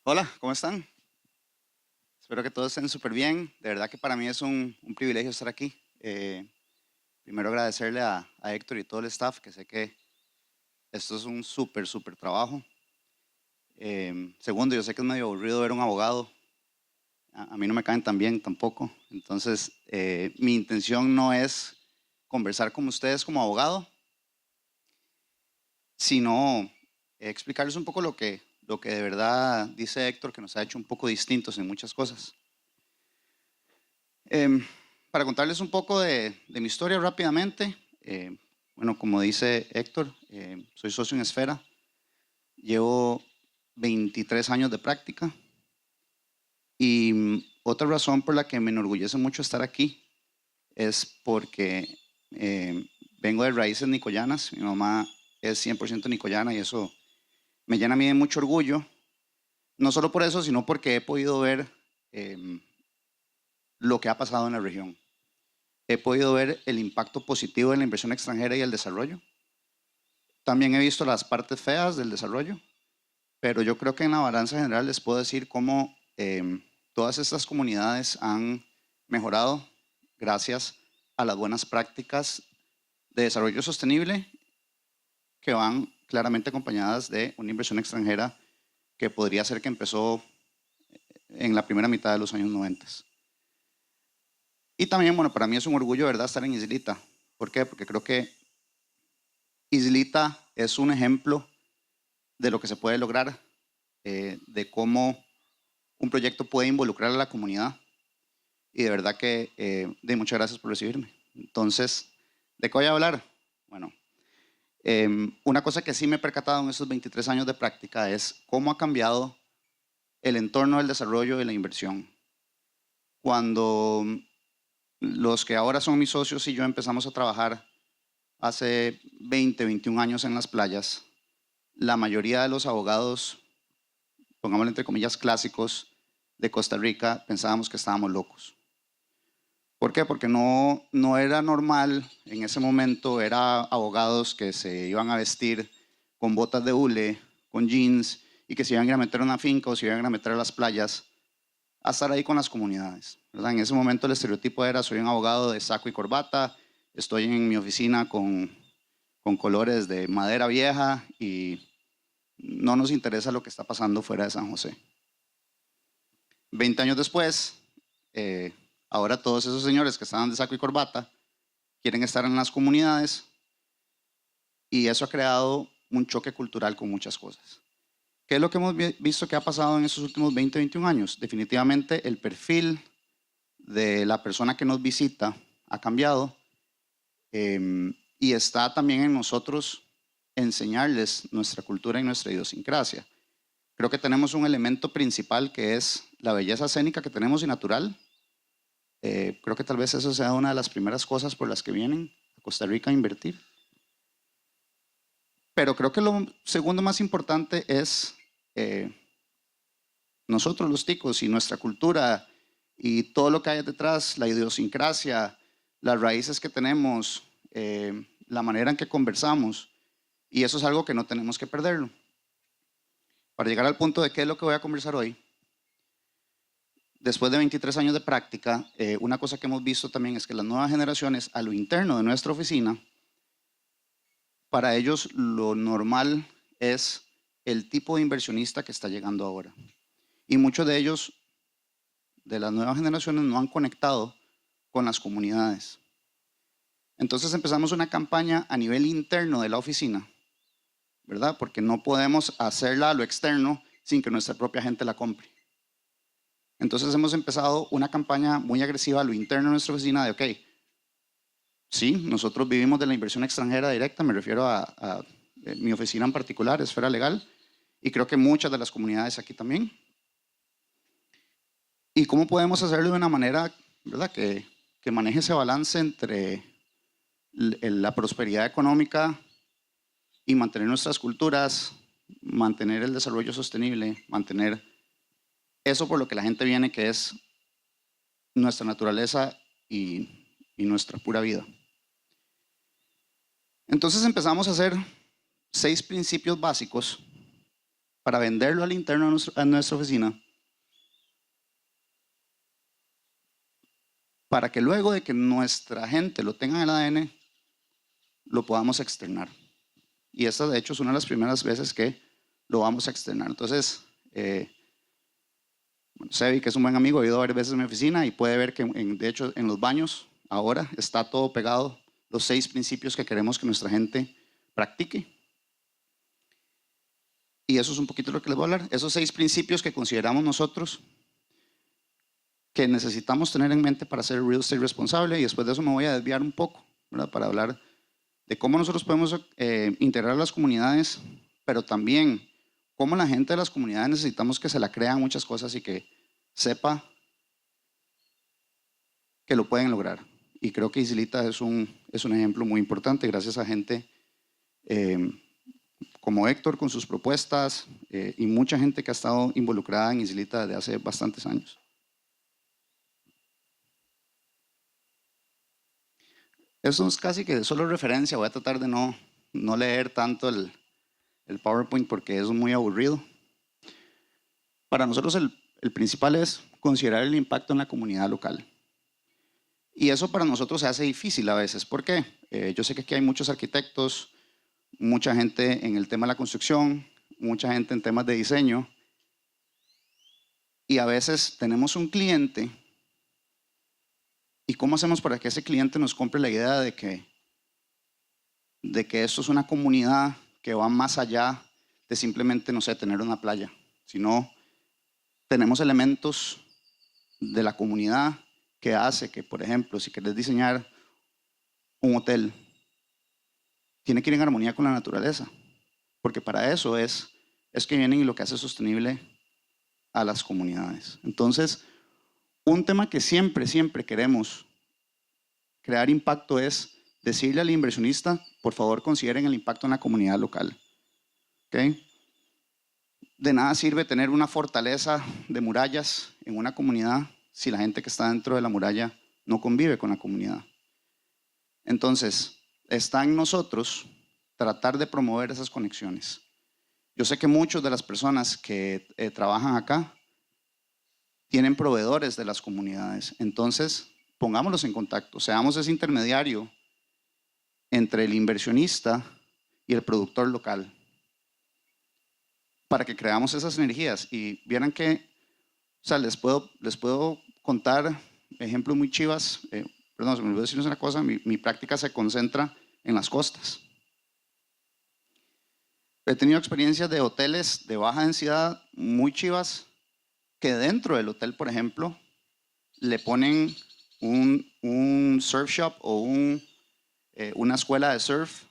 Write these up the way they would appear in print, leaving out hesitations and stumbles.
Hola, ¿cómo están? Espero que todos estén súper bien. De verdad que para mí es un privilegio estar aquí. Primero agradecerle a Héctor y todo el staff, que sé que esto es un súper trabajo. Segundo, yo sé que es medio aburrido ver un abogado. A mí no me caen tan bien tampoco. Entonces, mi intención no es conversar con ustedes como abogado, sino explicarles un poco lo que de verdad dice Héctor, que nos ha hecho un poco distintos en muchas cosas. Em, para contarles un poco de mi historia rápidamente, bueno, como dice Héctor, soy socio en Esfera, llevo 23 años de práctica y otra razón por la que me enorgullece mucho estar aquí es porque vengo de raíces nicoyanas, mi mamá es 100% nicoyana y eso me llena a mí de mucho orgullo, no solo por eso, sino porque he podido ver em, lo que ha pasado en la región. He podido ver el impacto positivo de la inversión extranjera y el desarrollo. También he visto las partes feas del desarrollo, pero yo creo que en la balanza general les puedo decir cómo todas estas comunidades han mejorado gracias a las buenas prácticas de desarrollo sostenible que van claramente acompañadas de una inversión extranjera que podría ser que empezó en la primera mitad de los años 90. Y también, bueno, para mí es un orgullo, ¿verdad?, estar en Islita. ¿Por qué? Porque creo que Islita es un ejemplo de lo que se puede lograr, de cómo un proyecto puede involucrar a la comunidad. Y de verdad que de muchas gracias por recibirme. Entonces, ¿de qué voy a hablar? Bueno, una cosa que sí me he percatado en estos 23 años de práctica es cómo ha cambiado el entorno del desarrollo y la inversión. Cuando los que ahora son mis socios y yo empezamos a trabajar hace 20, 21 años en las playas, la mayoría de los abogados, pongámoslo entre comillas, clásicos de Costa Rica, pensábamos que estábamos locos. ¿Por qué? Porque no era normal en ese momento, era abogados que se iban a vestir con botas de hule, con jeans, y que se iban a ir a meter a una finca o se iban a meter a las playas a estar ahí con las comunidades, ¿verdad? En ese momento el estereotipo era: soy un abogado de saco y corbata, estoy en mi oficina con colores de madera vieja y no nos interesa lo que está pasando fuera de San José. 20 años después, eh, ahora todos esos señores que estaban de saco y corbata quieren estar en las comunidades y eso ha creado un choque cultural con muchas cosas. ¿Qué es lo que hemos visto que ha pasado en estos últimos 20, 21 años? Definitivamente el perfil de la persona que nos visita ha cambiado, y está también en nosotros enseñarles nuestra cultura y nuestra idiosincrasia. Creo que tenemos un elemento principal que es la belleza escénica que tenemos y natural. Creo que tal vez eso sea una de las primeras cosas por las que vienen a Costa Rica a invertir. Pero creo que lo segundo más importante es eh, nosotros los ticos y nuestra cultura y todo lo que hay detrás, la idiosincrasia, las raíces que tenemos, la manera en que conversamos. Y eso es algo que no tenemos que perderlo. Para llegar al punto de qué es lo que voy a conversar hoy, después de 23 años de práctica, una cosa que hemos visto también es que las nuevas generaciones, a lo interno de nuestra oficina, para ellos lo normal es el tipo de inversionista que está llegando ahora. Y muchos de ellos, de las nuevas generaciones, no han conectado con las comunidades. Entonces empezamos una campaña a nivel interno de la oficina, ¿verdad? Porque no podemos hacerla a lo externo sin que nuestra propia gente la compre. Entonces hemos empezado una campaña muy agresiva a lo interno de nuestra oficina de, ok, sí, nosotros vivimos de la inversión extranjera directa, me refiero a mi oficina en particular, Esfera Legal, y creo que muchas de las comunidades aquí también. ¿Y cómo podemos hacerlo de una manera, ¿verdad?, que maneje ese balance entre la prosperidad económica y mantener nuestras culturas, mantener el desarrollo sostenible, mantener eso por lo que la gente viene, que es nuestra naturaleza y nuestra pura vida? Entonces empezamos a hacer 6 principios básicos para venderlo al interno a nuestra oficina, para que luego de que nuestra gente lo tenga en el ADN, lo podamos externar. Y esta, de hecho, es una de las primeras veces que lo vamos a externar. Entonces, Sebi, que es un buen amigo, ha ido varias veces a mi oficina y puede ver que, de hecho, en los baños ahora está todo pegado, los 6 principios que queremos que nuestra gente practique. Y eso es un poquito lo que les voy a hablar. Esos 6 principios que consideramos nosotros que necesitamos tener en mente para ser real estate responsable, y después de eso me voy a desviar un poco, ¿verdad? Para hablar de cómo nosotros podemos integrar a las comunidades, pero también cómo la gente de las comunidades necesitamos que se la crean muchas cosas y que sepa que lo pueden lograr. Y creo que Islita es un ejemplo muy importante, gracias a gente como Héctor con sus propuestas y mucha gente que ha estado involucrada en Islita desde hace bastantes años. Eso es casi que solo referencia, voy a tratar de no leer tanto el PowerPoint porque es muy aburrido. Para nosotros el principal es considerar el impacto en la comunidad local. Y eso para nosotros se hace difícil a veces. ¿Por qué? Yo sé que aquí hay muchos arquitectos, mucha gente en el tema de la construcción, mucha gente en temas de diseño. Y a veces tenemos un cliente. ¿Y cómo hacemos para que ese cliente nos compre la idea de que esto es una comunidad que va más allá de simplemente, no sé, tener una playa? Sino tenemos elementos de la comunidad que hace que, por ejemplo, si querés diseñar un hotel, tiene que ir en armonía con la naturaleza. Porque para eso es que vienen y lo que hace sostenible a las comunidades. Entonces, un tema que siempre queremos crear impacto es decirle al inversionista, por favor consideren el impacto en la comunidad local. ¿Okay? De nada sirve tener una fortaleza de murallas en una comunidad si la gente que está dentro de la muralla no convive con la comunidad. Entonces, está en nosotros tratar de promover esas conexiones. Yo sé que muchas de las personas que trabajan acá tienen proveedores de las comunidades. Entonces, pongámoslos en contacto, seamos ese intermediario entre el inversionista y el productor local para que creamos esas energías. Y vieran que, o sea, les puedo contar ejemplos muy chivas. Perdón, se me olvidó decirles una cosa, mi práctica se concentra en las costas. He tenido experiencias de hoteles de baja densidad muy chivas que dentro del hotel, por ejemplo, le ponen un surf shop o una escuela de surf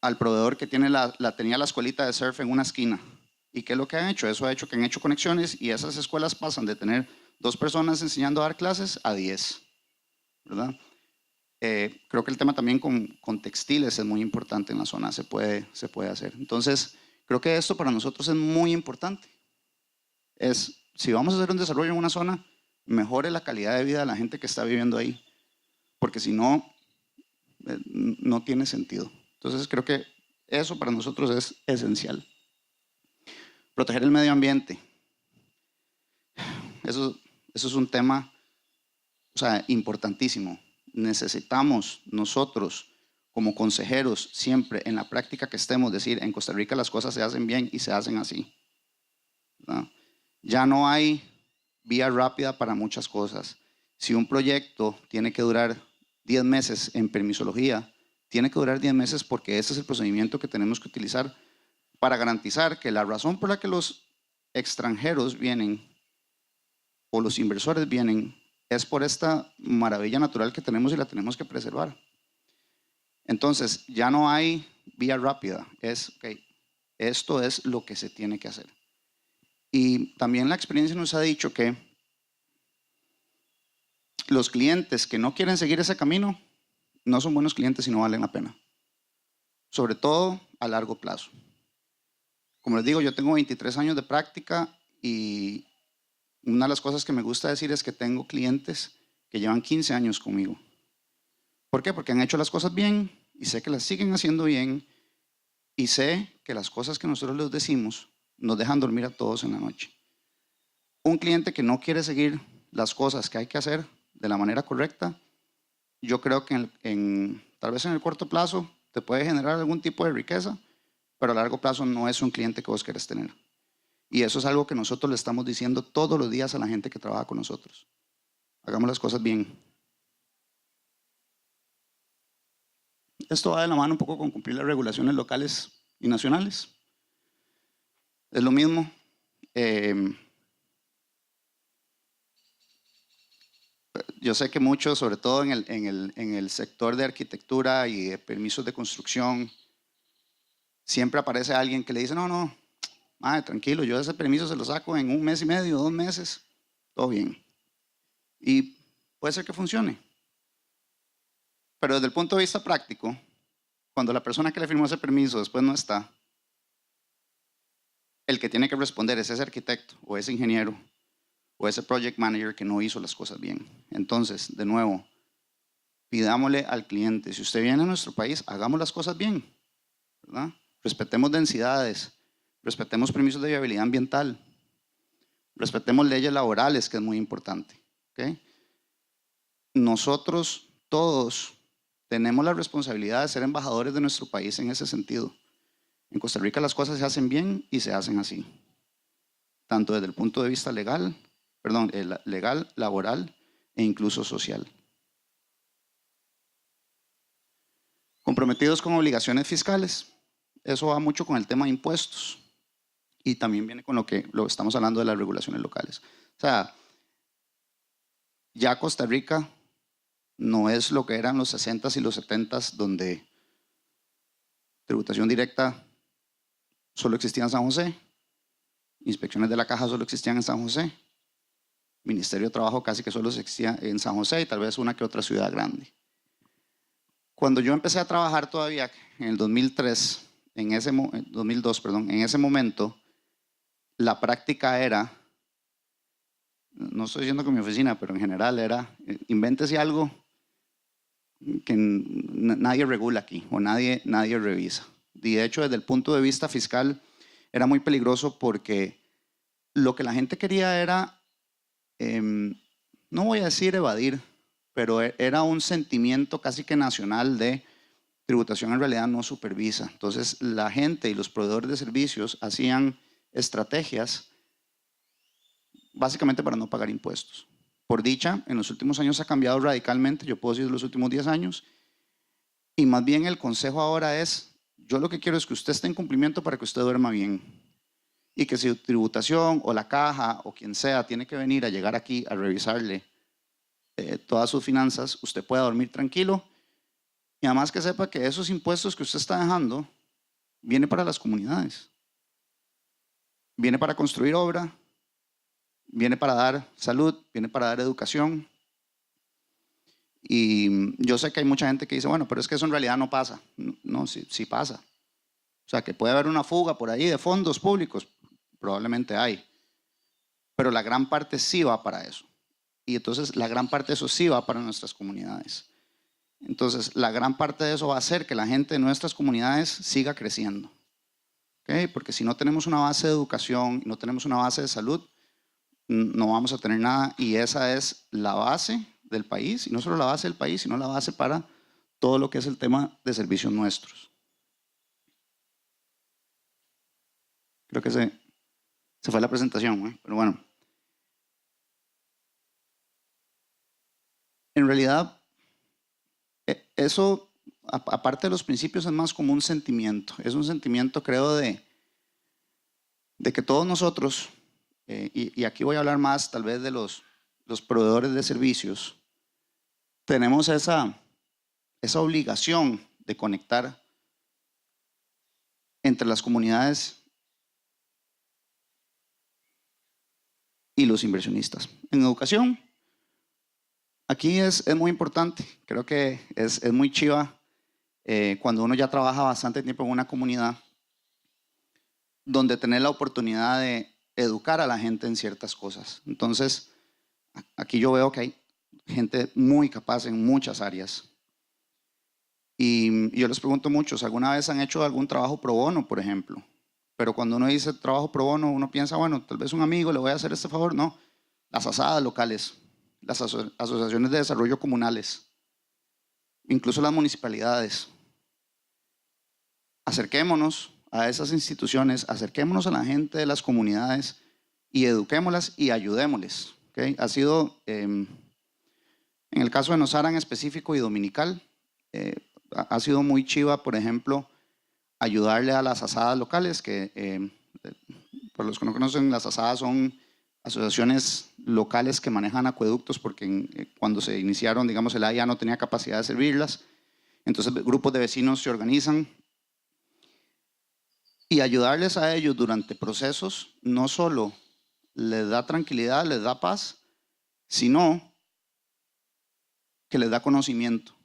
al proveedor que tenía la escuelita de surf en una esquina. ¿Y qué es lo que han hecho? Eso ha hecho que han hecho conexiones y esas escuelas pasan de tener 2 personas enseñando a dar clases a 10, ¿verdad? Creo que el tema también con textiles es muy importante en la zona, se puede hacer. Entonces, creo que esto para nosotros es muy importante. Si vamos a hacer un desarrollo en una zona, mejore la calidad de vida de la gente que está viviendo ahí, porque si no, no tiene sentido. Entonces, creo que eso para nosotros es esencial. Proteger el medio ambiente. Eso es un tema, o sea, importantísimo. Necesitamos nosotros, como consejeros, siempre en la práctica que estemos, decir, en Costa Rica las cosas se hacen bien y se hacen así, ¿verdad? Ya no hay vía rápida para muchas cosas. Si un proyecto tiene que durar 10 meses en permisología, tiene que durar 10 meses porque ese es el procedimiento que tenemos que utilizar para garantizar que la razón por la que los extranjeros vienen o los inversores vienen es por esta maravilla natural que tenemos y la tenemos que preservar. Entonces, ya no hay vía rápida. Esto es lo que se tiene que hacer. Y también la experiencia nos ha dicho que los clientes que no quieren seguir ese camino no son buenos clientes y no valen la pena. Sobre todo a largo plazo. Como les digo, yo tengo 23 años de práctica y una de las cosas que me gusta decir es que tengo clientes que llevan 15 años conmigo. ¿Por qué? Porque han hecho las cosas bien y sé que las siguen haciendo bien y sé que las cosas que nosotros les decimos nos dejan dormir a todos en la noche. Un cliente que no quiere seguir las cosas que hay que hacer de la manera correcta, yo creo que tal vez en el corto plazo te puede generar algún tipo de riqueza, pero a largo plazo no es un cliente que vos querés tener. Y eso es algo que nosotros le estamos diciendo todos los días a la gente que trabaja con nosotros. Hagamos las cosas bien. Esto va de la mano un poco con cumplir las regulaciones locales y nacionales. Es lo mismo. Yo sé que muchos, sobre todo en el sector de arquitectura y de permisos de construcción, siempre aparece alguien que le dice, no, tranquilo, yo ese permiso se lo saco en 1 mes y medio, 2 meses, todo bien. Y puede ser que funcione. Pero desde el punto de vista práctico, cuando la persona que le firmó ese permiso después no está, el que tiene que responder es ese arquitecto o ese ingeniero o ese project manager que no hizo las cosas bien. Entonces, de nuevo, pidámosle al cliente, si usted viene a nuestro país, hagamos las cosas bien, ¿verdad? Respetemos densidades, respetemos permisos de viabilidad ambiental, respetemos leyes laborales, que es muy importante. ¿Okay? Nosotros todos tenemos la responsabilidad de ser embajadores de nuestro país en ese sentido. En Costa Rica las cosas se hacen bien y se hacen así, tanto desde el punto de vista legal, laboral e incluso social. Comprometidos con obligaciones fiscales. Eso va mucho con el tema de impuestos y también viene con lo que estamos hablando de las regulaciones locales. O sea, ya Costa Rica no es lo que eran los 60s y los 70s, donde tributación directa solo existía en San José, inspecciones de la caja solo existían en San José, Ministerio de Trabajo casi que solo existía en San José y tal vez una que otra ciudad grande. Cuando yo empecé a trabajar todavía en el 2002, en ese momento, la práctica era, no estoy diciendo con mi oficina, pero en general era, invéntese algo que nadie regula aquí o nadie revisa. Y de hecho, desde el punto de vista fiscal, era muy peligroso porque lo que la gente quería era, no voy a decir evadir, pero era un sentimiento casi que nacional de tributación en realidad no supervisa. Entonces, la gente y los proveedores de servicios hacían estrategias básicamente para no pagar impuestos. Por dicha, en los últimos años ha cambiado radicalmente, yo puedo decir de los últimos 10 años, y más bien el consejo ahora es, yo lo que quiero es que usted esté en cumplimiento para que usted duerma bien. Y que si tributación o la caja o quien sea tiene que venir a llegar aquí a revisarle todas sus finanzas, usted pueda dormir tranquilo. Y además que sepa que esos impuestos que usted está dejando viene para las comunidades. Viene para construir obra, viene para dar salud, viene para dar educación. Y yo sé que hay mucha gente que dice, bueno, pero es que eso en realidad no pasa. No, sí pasa. O sea, que puede haber una fuga por ahí de fondos públicos, probablemente hay. Pero la gran parte sí va para eso. Y entonces la gran parte de eso sí va para nuestras comunidades. Entonces, la gran parte de eso va a hacer que la gente de nuestras comunidades siga creciendo. ¿Okay? Porque si no tenemos una base de educación, no tenemos una base de salud, no vamos a tener nada. Y esa es la base del país, y no solo la base del país, sino la base para todo lo que es el tema de servicios nuestros. Creo que se fue la presentación, ¿eh? Pero bueno. En realidad, eso, aparte de los principios, es más como un sentimiento. Es un sentimiento, creo, de que todos nosotros, y aquí voy a hablar más tal vez de los proveedores de servicios, tenemos esa obligación de conectar entre las comunidades y los inversionistas. En educación, aquí es muy importante, creo que es muy chiva cuando uno ya trabaja bastante tiempo en una comunidad, donde tener la oportunidad de educar a la gente en ciertas cosas. Entonces, aquí yo veo que hay gente muy capaz en muchas áreas. Y yo les pregunto muchos, ¿alguna vez han hecho algún trabajo pro bono, por ejemplo? Pero cuando uno dice trabajo pro bono, uno piensa, bueno, tal vez un amigo le voy a hacer este favor. No, las asadas locales, las asociaciones de desarrollo comunales, incluso las municipalidades. Acerquémonos a esas instituciones, acerquémonos a la gente de las comunidades y eduquémoslas y ayudémosles. ¿Okay? Ha sido, en el caso de Nosara en específico y Dominical, ha sido muy chiva, por ejemplo, ayudarle a las asadas locales, que por los que no conocen, las asadas son asociaciones locales que manejan acueductos porque cuando se iniciaron, digamos, el AIA no tenía capacidad de servirlas. Entonces grupos de vecinos se organizan y ayudarles a ellos durante procesos no solo les da tranquilidad, les da paz, sino que les da conocimiento.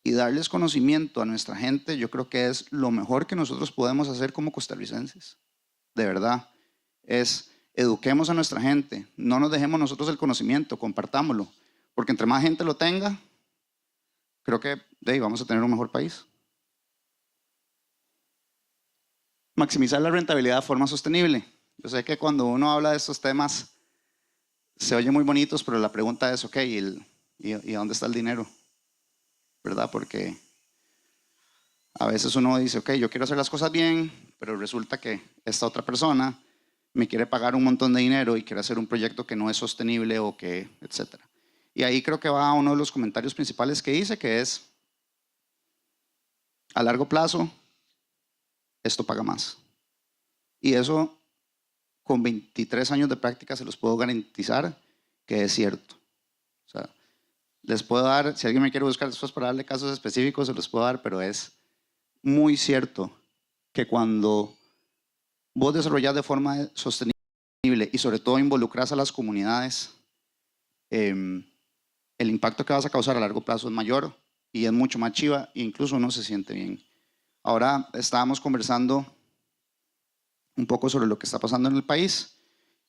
Y darles conocimiento a nuestra gente, yo creo que es lo mejor que nosotros podemos hacer como costarricenses. De verdad, es eduquemos a nuestra gente, no nos dejemos nosotros el conocimiento, compartámoslo, porque entre más gente lo tenga, creo que vamos a tener un mejor país. Maximizar la rentabilidad de forma sostenible. Yo sé que cuando uno habla de estos temas se oye muy bonitos, pero la pregunta es, ok, ¿y dónde está el dinero? ¿Verdad? Porque a veces uno dice, ok, yo quiero hacer las cosas bien, pero resulta que esta otra persona me quiere pagar un montón de dinero y quiere hacer un proyecto que no es sostenible o que, etcétera. Y ahí creo que va uno de los comentarios principales que hice, que es, a largo plazo, esto paga más. Y eso, con 23 años de práctica, se los puedo garantizar que es cierto. O sea, les puedo dar, si alguien me quiere buscar después para darle casos específicos, se los puedo dar, pero es muy cierto que cuando vos desarrollás de forma sostenible y sobre todo involucras a las comunidades, el impacto que vas a causar a largo plazo es mayor y es mucho más chiva e incluso uno se siente bien. Ahora estábamos conversando un poco sobre lo que está pasando en el país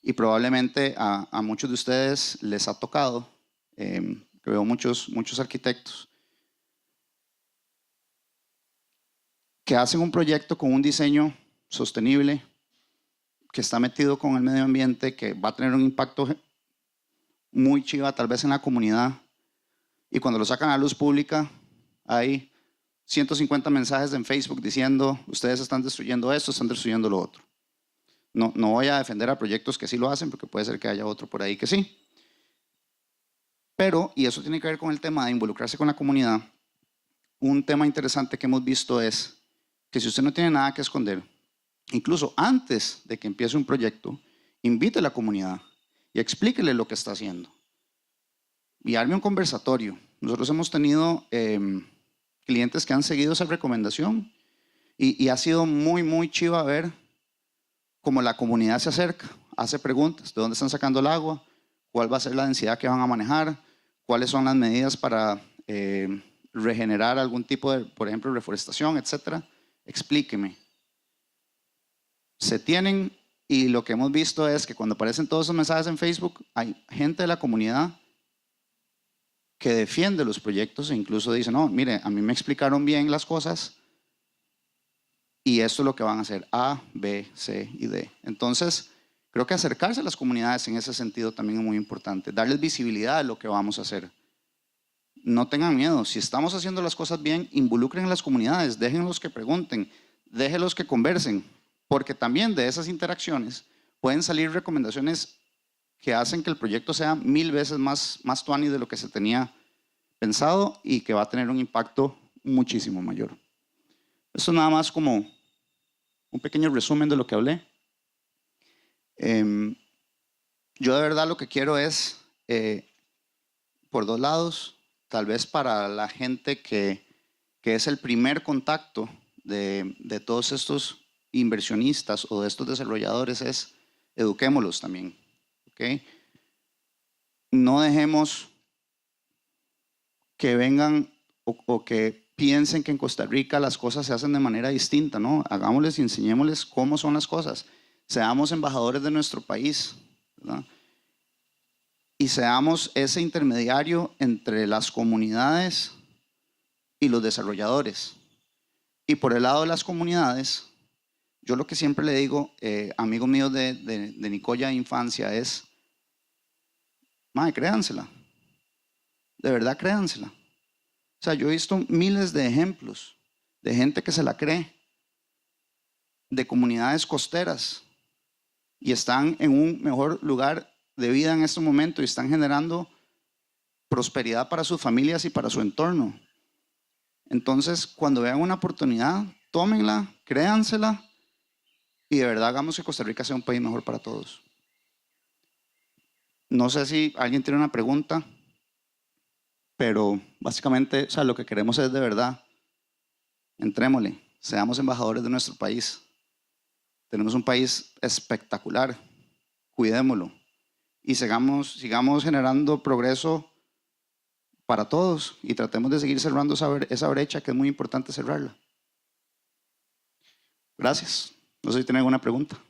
y probablemente a muchos de ustedes les ha tocado, que veo muchos arquitectos que hacen un proyecto con un diseño sostenible, que está metido con el medio ambiente, que va a tener un impacto muy chiva tal vez en la comunidad, y cuando lo sacan a la luz pública hay 150 mensajes en Facebook diciendo ustedes están destruyendo esto, están destruyendo lo otro. No voy a defender a proyectos que sí lo hacen porque puede ser que haya otro por ahí que sí. Pero, y eso tiene que ver con el tema de involucrarse con la comunidad, un tema interesante que hemos visto es que si usted no tiene nada que esconder, incluso antes de que empiece un proyecto, invite a la comunidad y explíquele lo que está haciendo. Y arme un conversatorio. Nosotros hemos tenido clientes que han seguido esa recomendación y ha sido muy chiva ver cómo la comunidad se acerca, hace preguntas, ¿de dónde están sacando el agua? ¿Cuál va a ser la densidad que van a manejar? ¿Cuáles son las medidas para regenerar algún tipo de, por ejemplo, reforestación, etcétera? Explíqueme. Se tienen, y lo que hemos visto es que cuando aparecen todos esos mensajes en Facebook, hay gente de la comunidad que defiende los proyectos e incluso dice, no, mire, a mí me explicaron bien las cosas y esto es lo que van a hacer, A, B, C y D. Entonces, creo que acercarse a las comunidades en ese sentido también es muy importante, darles visibilidad a lo que vamos a hacer. No tengan miedo, si estamos haciendo las cosas bien, involucren a las comunidades, déjenlos que pregunten, déjenlos que conversen, porque también de esas interacciones pueden salir recomendaciones que hacen que el proyecto sea 1000 veces más tuani de lo que se tenía pensado y que va a tener un impacto muchísimo mayor. Esto nada más como un pequeño resumen de lo que hablé. Yo de verdad lo que quiero es, por dos lados, tal vez para la gente que es el primer contacto de todos estos inversionistas o de estos desarrolladores, es eduquémoslos también. ¿Okay? No dejemos que vengan o que piensen que en Costa Rica las cosas se hacen de manera distinta, ¿no? Hagámosles y enseñémosles cómo son las cosas. Seamos embajadores de nuestro país, ¿verdad? Y seamos ese intermediario entre las comunidades y los desarrolladores. Y por el lado de las comunidades, yo lo que siempre le digo, amigos míos de Nicoya Infancia, es, mae, créansela. De verdad, créansela. O sea, yo he visto miles de ejemplos de gente que se la cree, de comunidades costeras, y están en un mejor lugar de vida en este momento y están generando prosperidad para sus familias y para su entorno. Entonces, cuando vean una oportunidad, tómenla, créansela y de verdad hagamos que Costa Rica sea un país mejor para todos. No sé si alguien tiene una pregunta, pero básicamente, o sea, lo que queremos es de verdad, entrémosle, seamos embajadores de nuestro país. Tenemos un país espectacular, cuidémoslo y sigamos generando progreso para todos y tratemos de seguir cerrando esa brecha que es muy importante cerrarla. Gracias. No sé si tienen alguna pregunta.